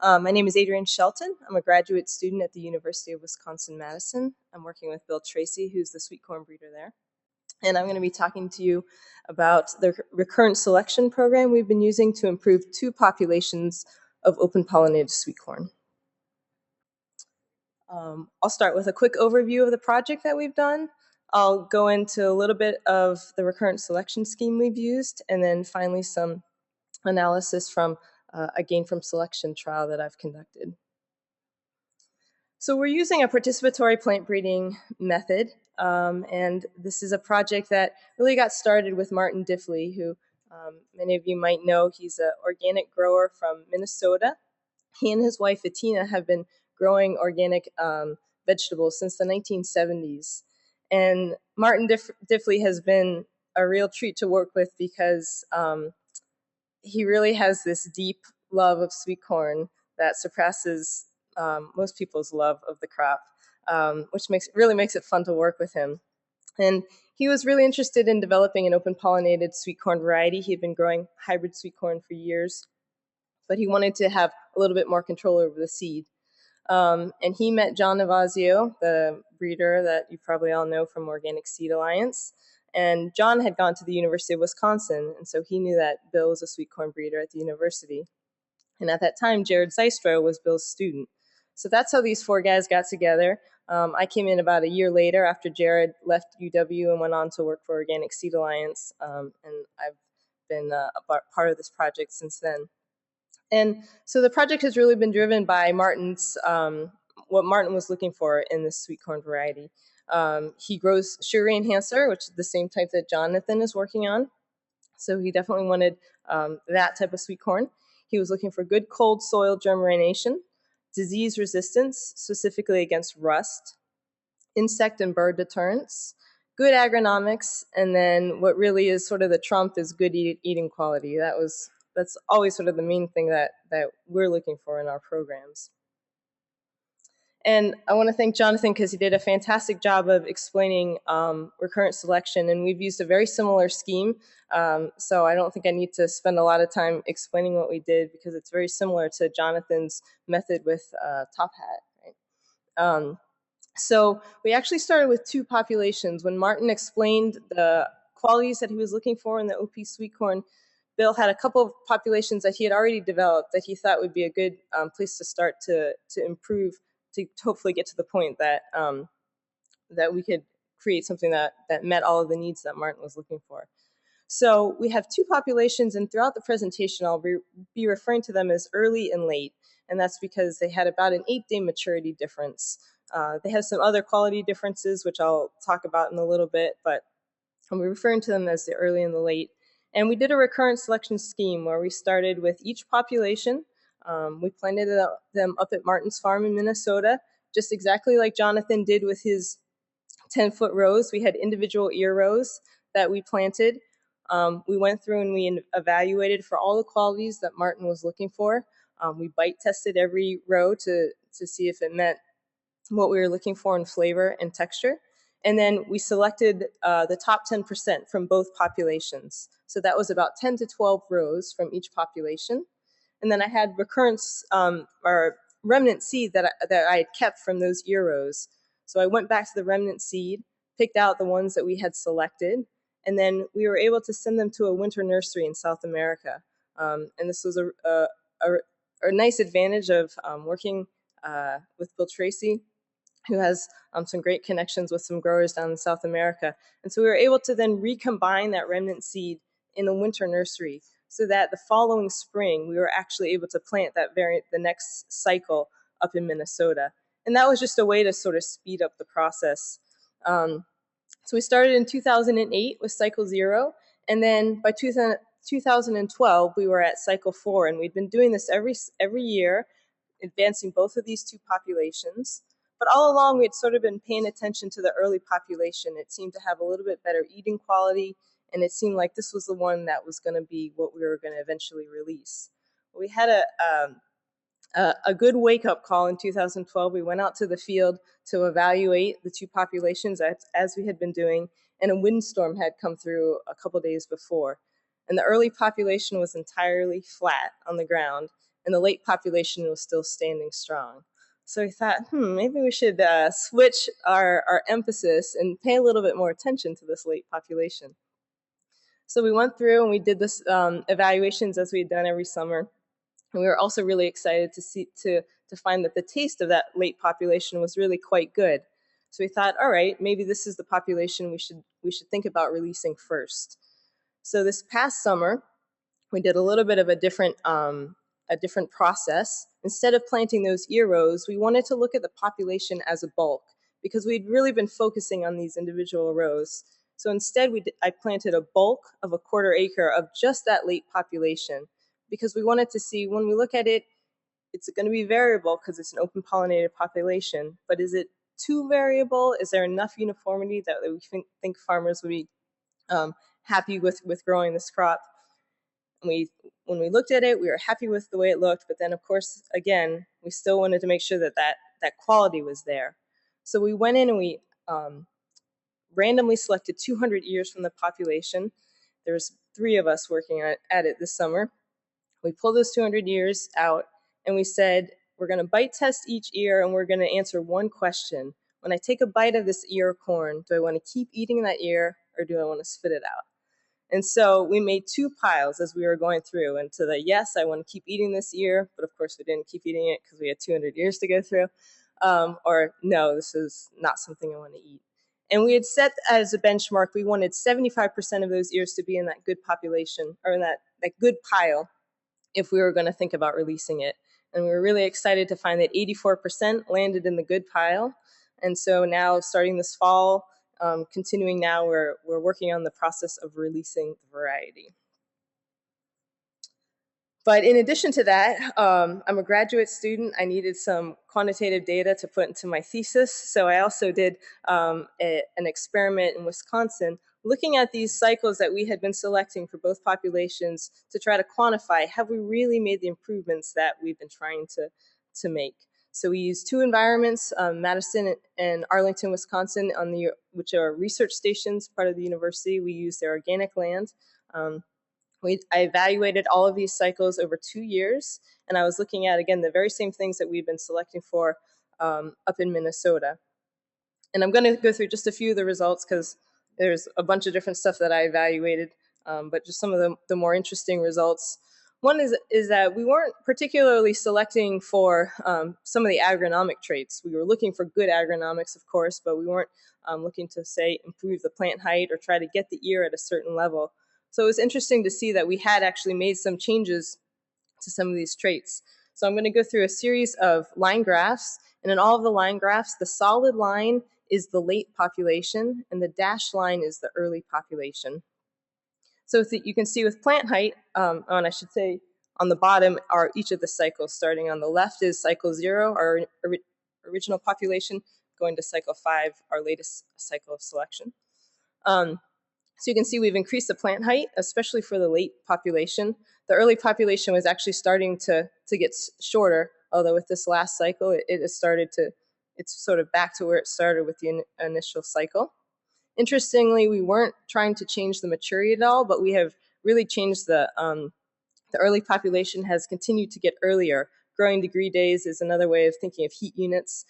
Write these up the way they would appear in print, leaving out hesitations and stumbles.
My name is Adrienne Shelton. I'm a graduate student at the University of Wisconsin-Madison. I'm working with Bill Tracy, who's the sweet corn breeder there. And I'm going to be talking to you about the recurrent selection program we've been using to improve two populations of open pollinated sweet corn. I'll start with a quick overview of the project that we've done. I'll go into a little bit of the recurrent selection scheme we've used, and then finally some analysis from a gain from selection trial that I've conducted. So we're using a participatory plant breeding method, and this is a project that really got started with Martin Diffley, who many of you might know. He's an organic grower from Minnesota. He and his wife, Atina, have been growing organic vegetables since the 1970s. And Martin Diffley has been a real treat to work with because he really has this deep love of sweet corn that surpasses most people's love of the crop, which really makes it fun to work with him. And he was really interested in developing an open pollinated sweet corn variety. He had been growing hybrid sweet corn for years, but he wanted to have a little bit more control over the seed. And he met John Navazio, the breeder that you probably all know from Organic Seed Alliance. And John had gone to the University of Wisconsin, and so he knew that Bill was a sweet corn breeder at the university. And at that time, Jared Zystro was Bill's student. So that's how these four guys got together. I came in about a year later after Jared left UW and went on to work for Organic Seed Alliance, and I've been a part of this project since then. And so the project has really been driven by what Martin was looking for in this sweet corn variety. He grows sugar enhancer, which is the same type that Jonathan is working on. So he definitely wanted that type of sweet corn. He was looking for good cold soil germination, disease resistance, specifically against rust, insect and bird deterrence, good agronomics, and then what really is sort of the trump is good eating quality. That's always sort of the main thing that we're looking for in our programs. And I want to thank Jonathan because he did a fantastic job of explaining recurrent selection, and we've used a very similar scheme. So I don't think I need to spend a lot of time explaining what we did because it's very similar to Jonathan's method with Top Hat. Right? So we actually started with two populations. When Martin explained the qualities that he was looking for in the OP sweet corn, Bill had a couple of populations that he had already developed that he thought would be a good place to start to improve, to hopefully get to the point that that we could create something that met all of the needs that Martin was looking for. So we have two populations, and throughout the presentation, I'll be referring to them as early and late, and that's because they had about an 8-day maturity difference. They have some other quality differences, which I'll talk about in a little bit, but I'm referring to them as the early and the late. And we did a recurrent selection scheme where we started with each population. We planted them up at Martin's farm in Minnesota, just exactly like Jonathan did with his 10-foot rows. We had individual ear rows that we planted. We went through and we evaluated for all the qualities that Martin was looking for. We bite tested every row to see if it met what we were looking for in flavor and texture. And then we selected the top 10% from both populations. So that was about 10 to 12 rows from each population. And then I had recurrence or remnant seed that I had kept from those ear rows. So I went back to the remnant seed, picked out the ones that we had selected, and then we were able to send them to a winter nursery in South America. And this was a nice advantage of working with Bill Tracy, who has some great connections with some growers down in South America. And so we were able to then recombine that remnant seed in a winter nursery so that the following spring, we were actually able to plant the next cycle up in Minnesota. And that was just a way to sort of speed up the process. So we started in 2008 with cycle 0, and then by 2012, we were at cycle 4, and we'd been doing this every year, advancing both of these two populations. But all along, we had sort of been paying attention to the early population. It seemed to have a little bit better eating quality, and it seemed like this was the one that was going to be what we were going to eventually release. We had a good wake-up call in 2012. We went out to the field to evaluate the two populations as we had been doing, and a windstorm had come through a couple days before. And the early population was entirely flat on the ground, and the late population was still standing strong. So we thought, maybe we should switch our emphasis and pay a little bit more attention to this late population. So we went through and we did this evaluations as we had done every summer. And we were also really excited to find that the taste of that late population was really quite good. So we thought, all right, maybe this is the population we should think about releasing first. So this past summer, we did a little bit of a different process. Instead of planting those ear rows, we wanted to look at the population as a bulk because we'd really been focusing on these individual rows. So instead, I planted a bulk of a 1/4 acre of just that late population because we wanted to see, when we look at it, it's going to be variable because it's an open pollinated population, but is it too variable? Is there enough uniformity that we think farmers would be happy with growing this crop? When we looked at it, we were happy with the way it looked, but then of course, again, we still wanted to make sure that quality was there. So we went in and we randomly selected 200 ears from the population. There's 3 of us working at it this summer. We pulled those 200 ears out and we said, we're going to bite test each ear and we're going to answer one question. When I take a bite of this ear of corn, do I want to keep eating that ear or do I want to spit it out? And so we made 2 piles as we were going through. And to the yes, I want to keep eating this ear, but of course we didn't keep eating it because we had 200 ears to go through. Or no, this is not something I want to eat. And we had set as a benchmark, we wanted 75% of those ears to be in that good population, or in that good pile, if we were going to think about releasing it. And we were really excited to find that 84% landed in the good pile. And so now, starting this fall, continuing now, we're working on the process of releasing the variety. But in addition to that, I'm a graduate student. I needed some quantitative data to put into my thesis. So I also did an experiment in Wisconsin looking at these cycles that we had been selecting for both populations to try to quantify, have we really made the improvements that we've been trying to make? So we used 2 environments, Madison and Arlington, Wisconsin, which are research stations, part of the university. We used their organic land. I evaluated all of these cycles over 2 years, and I was looking at, again, the very same things that we've been selecting for up in Minnesota. And I'm going to go through just a few of the results because there's a bunch of different stuff that I evaluated, but just some of the more interesting results. One is that we weren't particularly selecting for some of the agronomic traits. We were looking for good agronomics, of course, but we weren't looking to, say, improve the plant height or try to get the ear at a certain level. So it was interesting to see that we had actually made some changes to some of these traits. So I'm going to go through a series of line graphs, and in all of the line graphs, the solid line is the late population, and the dashed line is the early population. So you can see with plant height, and I should say on the bottom are each of the cycles. Starting on the left is cycle 0, our original population, going to cycle 5, our latest cycle of selection. So you can see we've increased the plant height, especially for the late population. The early population was actually starting to get shorter, although with this last cycle, it's sort of back to where it started with the initial cycle. Interestingly, we weren't trying to change the maturity at all, but we have really changed the early population has continued to get earlier. Growing degree days is another way of thinking of heat units.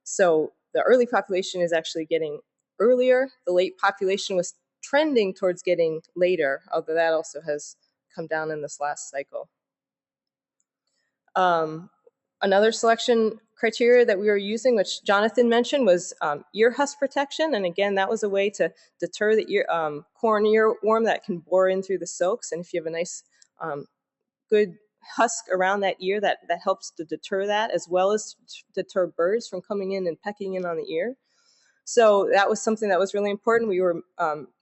So the early population is actually getting earlier. The late population was trending towards getting later, although that also has come down in this last cycle. Another selection criteria that we were using, which Jonathan mentioned, was ear husk protection. And again, that was a way to deter the corn earworm that can bore in through the silks. And if you have a nice, good husk around that ear, that helps to deter that, as well as deter birds from coming in and pecking in on the ear. So that was something that was really important. We were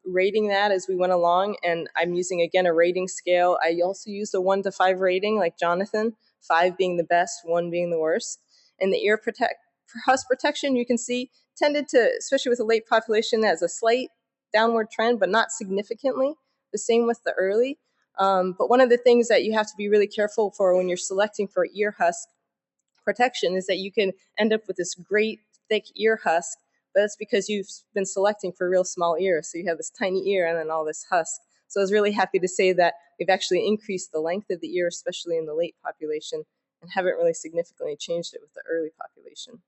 rating that as we went along, and I'm using, again, a rating scale. I also used a 1 to 5 rating, like Jonathan, 5 being the best, 1 being the worst. And the ear husk protection, you can see, tended to, especially with the late population, that has a slight downward trend, but not significantly. The same with the early. But one of the things that you have to be really careful for when you're selecting for ear husk protection is that you can end up with this great thick ear husk, but that's because you've been selecting for real small ears. So you have this tiny ear and then all this husk. So I was really happy to say that we've actually increased the length of the ear, especially in the late population, and haven't really significantly changed it with the early population.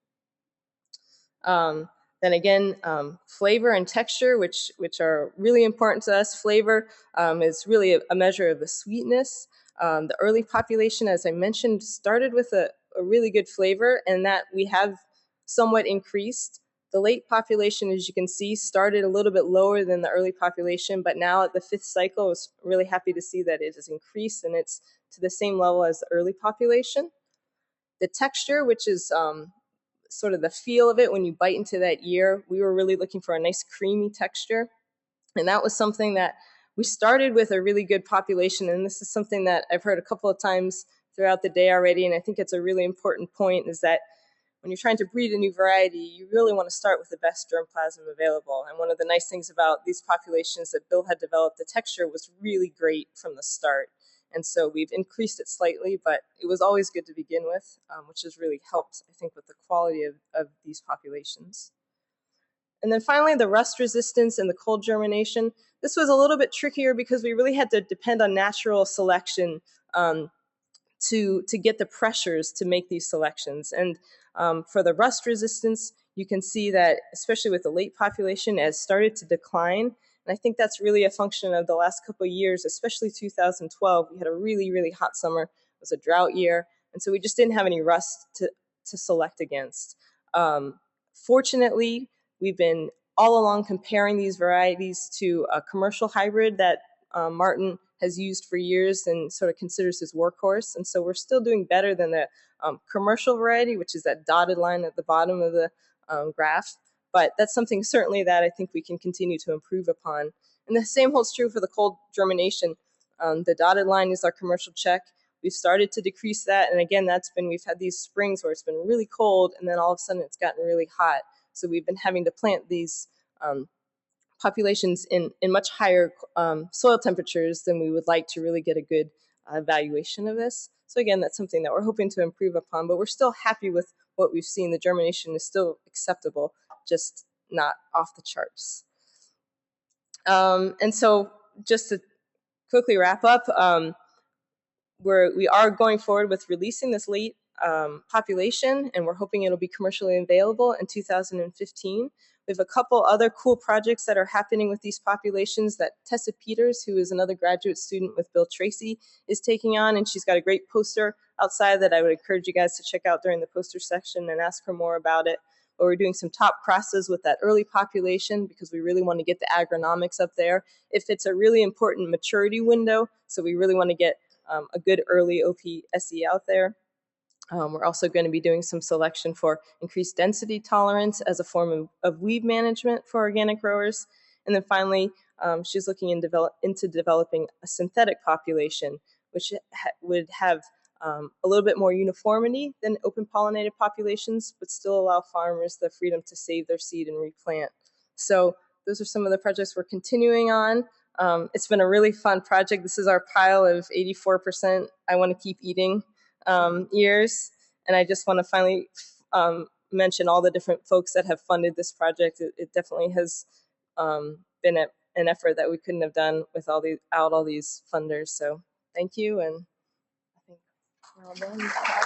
Then again, flavor and texture, which are really important to us. Flavor is really a measure of the sweetness. The early population, as I mentioned, started with a really good flavor, and that we have somewhat increased. The late population, as you can see, started a little bit lower than the early population, but now at the 5th cycle, I was really happy to see that it has increased, and it's to the same level as the early population. The texture, which is sort of the feel of it when you bite into that ear, we were really looking for a nice creamy texture. And that was something that we started with a really good population. And this is something that I've heard a couple of times throughout the day already. And I think it's a really important point, is that when you're trying to breed a new variety, you really want to start with the best germplasm available. And one of the nice things about these populations that Bill had developed, the texture was really great from the start. And so we've increased it slightly, but it was always good to begin with, which has really helped, I think, with the quality of these populations. And then finally, the rust resistance and the cold germination. This was a little bit trickier because we really had to depend on natural selection to get the pressures to make these selections. And for the rust resistance, you can see that, especially with the late population, has started to decline. And I think that's really a function of the last couple of years, especially 2012. We had a really, really hot summer. It was a drought year. And so we just didn't have any rust to select against. Fortunately, we've been all along comparing these varieties to a commercial hybrid that Martin has used for years and sort of considers his workhorse. And so we're still doing better than the commercial variety, which is that dotted line at the bottom of the graph. But that's something certainly that I think we can continue to improve upon. And the same holds true for the cold germination. The dotted line is our commercial check. We've started to decrease that. And again, we've had these springs where it's been really cold, and then all of a sudden it's gotten really hot. So we've been having to plant these populations in much higher soil temperatures than we would like to really get a good evaluation of this. So again, that's something that we're hoping to improve upon, but we're still happy with what we've seen. The germination is still acceptable, just not off the charts. And so just to quickly wrap up, we are going forward with releasing this late population, and we're hoping it'll be commercially available in 2015. We have a couple other cool projects that are happening with these populations that Tessa Peters, who is another graduate student with Bill Tracy, is taking on, and she's got a great poster outside that I would encourage you guys to check out during the poster section and ask her more about it. But we're doing some top crosses with that early population because we really want to get the agronomics up there. It fits a really important maturity window, so we really want to get a good early OPSE out there. We're also going to be doing some selection for increased density tolerance as a form of weed management for organic growers. And then finally, she's looking into developing a synthetic population, which would have a little bit more uniformity than open pollinated populations, but still allow farmers the freedom to save their seed and replant. So those are some of the projects we're continuing on. It's been a really fun project. This is our pile of 84% I want to keep eating years. And I just want to finally mention all the different folks that have funded this project. It definitely has been an effort that we couldn't have done without all these funders. So thank you, and I think we're all done.